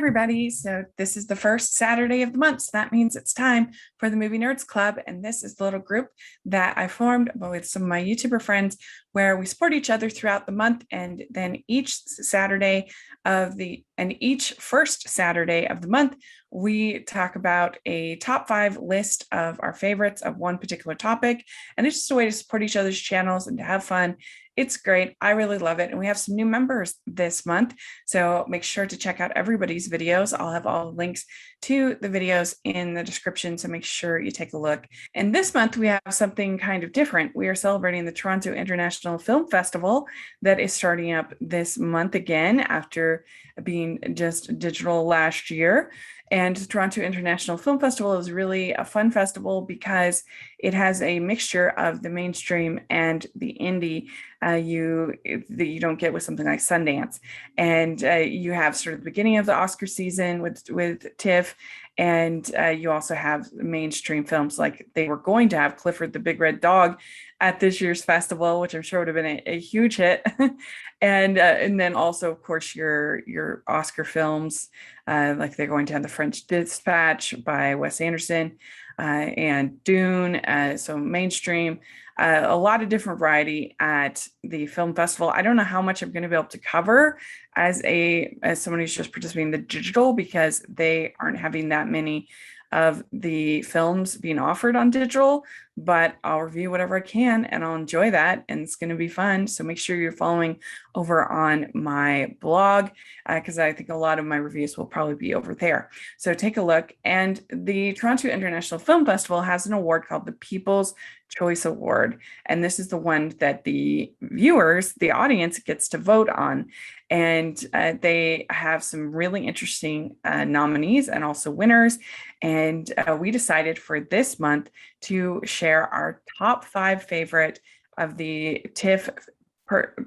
everybody. So this is the first Saturday of the month. So that means it's time for the Movie Nerds Club. And this is the little group that I formed with some of my YouTuber friends where we support each other throughout the month. And then each first Saturday of the month, we talk about a top 5 list of our favorites of one particular topic. And it's just a way to support each other's channels and to have fun. It's great. I really love it. And we have some new members this month. So make sure to check out everybody's videos. I'll have all the links to the videos in the description. So make sure you take a look. And this month we have something kind of different. We are celebrating the Toronto International Film Festival that is starting up this month again after being just digital last year. And the Toronto International Film Festival is really a fun festival because it has a mixture of the mainstream and the indie that you don't get with something like Sundance. And you have sort of the beginning of the Oscar season with TIFF, and you also have mainstream films like they were going to have Clifford the Big Red Dog at this year's festival, which I'm sure would have been a huge hit. And then also, of course, your Oscar films, like they're going to have The French Dispatch by Wes Anderson and Dune. So mainstream, a lot of different variety at the film festival. I don't know how much I'm going to be able to cover as someone who's just participating in the digital, because they aren't having that many of the films being offered on digital, but I'll review whatever I can and I'll enjoy that, and it's going to be fun. So make sure you're following over on my blog because I think a lot of my reviews will probably be over there. So take a look. And the Toronto International Film Festival has an award called the People's Choice Award. And this is the one that the viewers, the audience, gets to vote on. And they have some really interesting nominees and also winners. And we decided for this month to share our top 5 favorite of the TIFF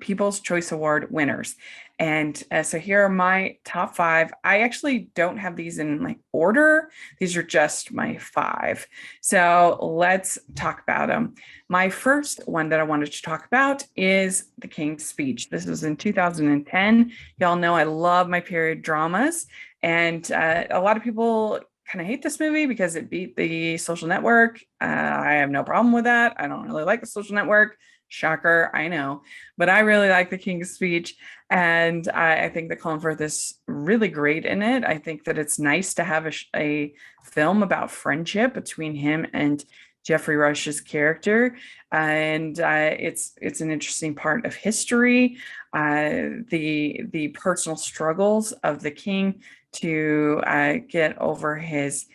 People's Choice Award winners. And so here are my top 5. I actually don't have these in like order. These are just my 5. So let's talk about them. My first one that I wanted to talk about is The King's Speech. This was in 2010. Y'all know I love my period dramas. And a lot of people kind of hate this movie because it beat The Social Network. I have no problem with that. I don't really like The Social Network. Shocker, I know. But I really like The King's Speech. And I think that Colin Firth is really great in it. I think that it's nice to have a film about friendship between him and Jeffrey Rush's character. And it's an interesting part of history. The personal struggles of the king to get over his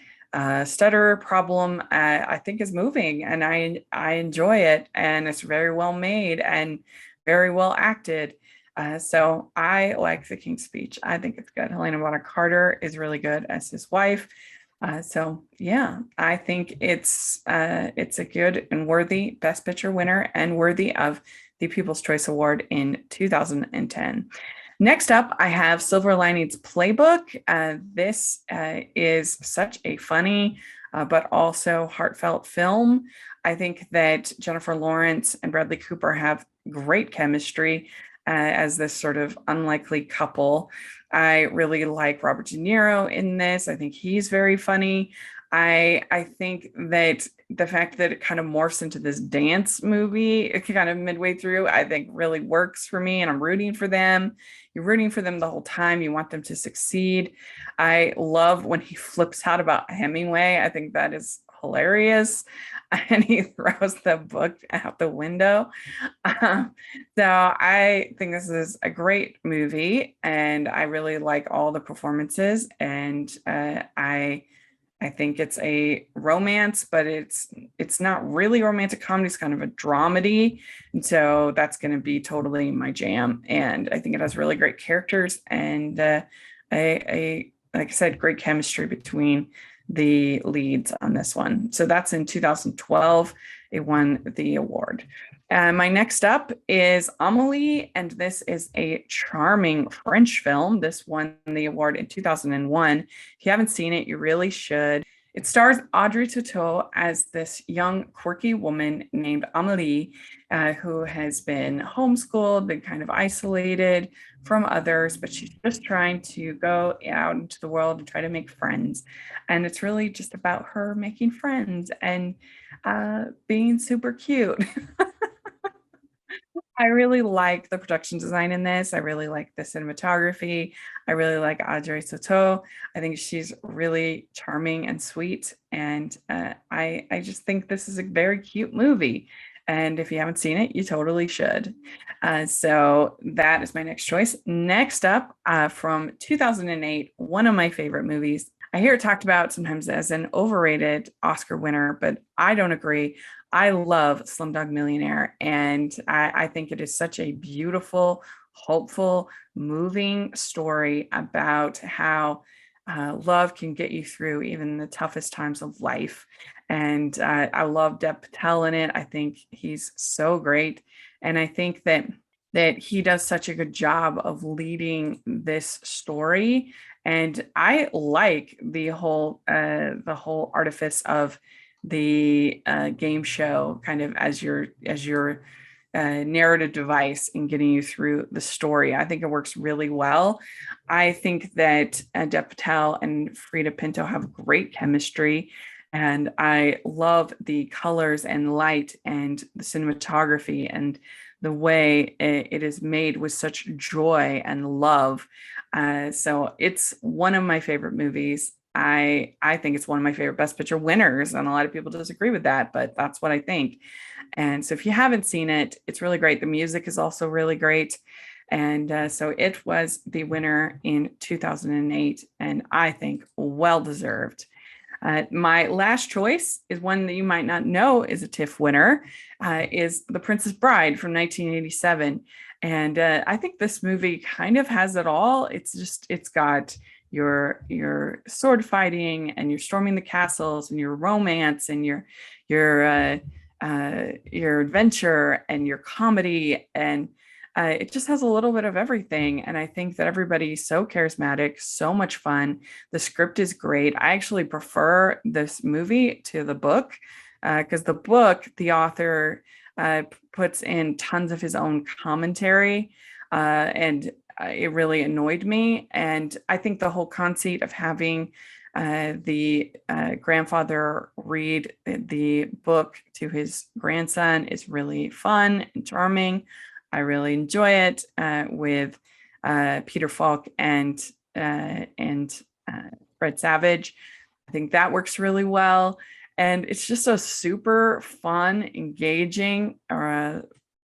stutter problem, I think is moving, and I enjoy it, and it's very well made and very well acted. So I like The King's Speech. I think it's good. Helena Bonham Carter is really good as his wife. So yeah, I think it's a good and worthy Best Picture winner and worthy of the People's Choice Award in 2010. Next up, I have Silver Linings Playbook. This is such a funny but also heartfelt film. I think that Jennifer Lawrence and Bradley Cooper have great chemistry as this sort of unlikely couple. I really like Robert De Niro in this. I think he's very funny. I think that the fact that it kind of morphs into this dance movie kind of midway through, I think really works for me, and I'm rooting for them. You're rooting for them the whole time. You want them to succeed. I love when he flips out about Hemingway. I think that is hilarious. And he throws the book out the window. So I think this is a great movie, and I really like all the performances. And I think it's a romance, but it's not really a romantic comedy. It's kind of a dramedy. And so that's going to be totally my jam. And I think it has really great characters and like I said, great chemistry between the leads on this one. So that's in 2012. It won the award. My next up is Amelie, and this is a charming French film. This won the award in 2001. If you haven't seen it, you really should. It stars Audrey Tautou as this young, quirky woman named Amelie, who has been homeschooled, been kind of isolated from others, but she's just trying to go out into the world and try to make friends. And it's really just about her making friends and being super cute. I really like the production design in this. I really like the cinematography. I really like Audrey Soto. I think she's really charming and sweet. And I just think this is a very cute movie. And if you haven't seen it, you totally should. So that is my next choice. Next up, from 2008, one of my favorite movies. I hear it talked about sometimes as an overrated Oscar winner, but I don't agree. I love Slumdog Millionaire, and I think it is such a beautiful, hopeful, moving story about how love can get you through even the toughest times of life. And I love Dev Patel in it. I think he's so great, and I think that he does such a good job of leading this story. And I like the whole artifice of the game show kind of as your narrative device in getting you through the story. I think it works really well. I think that Dev Patel and Frida Pinto have great chemistry, and I love the colors and light and the cinematography and the way it is made with such joy and love. So it's one of my favorite movies. I think it's one of my favorite Best Picture winners, and a lot of people disagree with that, but that's what I think. And so if you haven't seen it, it's really great. The music is also really great. And so it was the winner in 2008, and I think well deserved. My last choice is one that you might not know is a TIFF winner, is The Princess Bride from 1987. And I think this movie kind of has it all. It's got your sword fighting and you're storming the castles and your romance and your your adventure and your comedy, and it just has a little bit of everything. And I think that everybody's so charismatic, so much fun. The script is great. I actually prefer this movie to the book, because the book, the author puts in tons of his own commentary, and it really annoyed me. And I think the whole conceit of having the grandfather read the book to his grandson is really fun and charming. I really enjoy it with Peter Falk and Fred Savage. I think that works really well. And it's just a super fun, engaging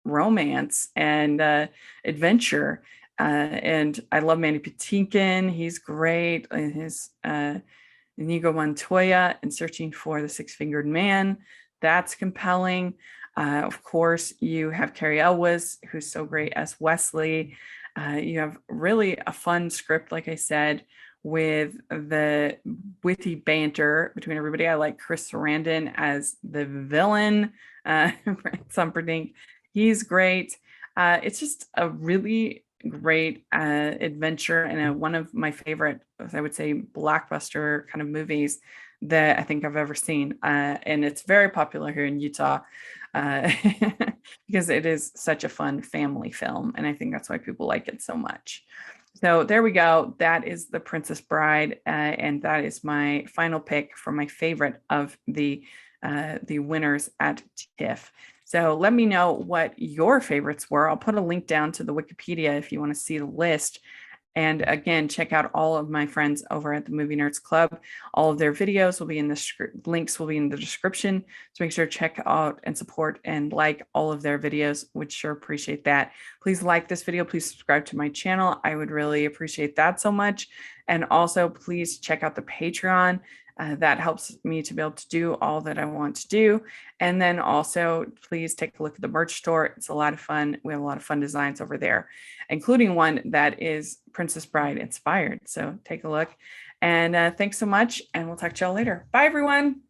romance and adventure. And I love Mandy Patinkin. He's great. And his Inigo Montoya in Searching for the Six-Fingered Man. That's compelling. Of course, you have Carrie Elwes, who's so great as Wesley. You have really a fun script, like I said, with the witty banter between everybody. I like Chris Sarandon as the villain, Humperdinck. He's great. It's just a really great adventure and one of my favorite, I would say, blockbuster kind of movies that I think I've ever seen. And it's very popular here in Utah uh, because it is such a fun family film. And I think that's why people like it so much. So there we go. That is The Princess Bride. And that is my final pick for my favorite of the winners at TIFF. So let me know what your favorites were. I'll put a link down to the Wikipedia if you want to see the list. And again, check out all of my friends over at the Movie Nerds Club. All of their videos will be in the links will be in the description. So make sure to check out and support and like all of their videos. Would sure appreciate that. Please like this video. Please subscribe to my channel. I would really appreciate that so much. And also please check out the Patreon. That helps me to be able to do all that I want to do. And then also, please take a look at the merch store. It's a lot of fun. We have a lot of fun designs over there, including one that is Princess Bride inspired. So take a look. And thanks so much. And we'll talk to y'all later. Bye, everyone.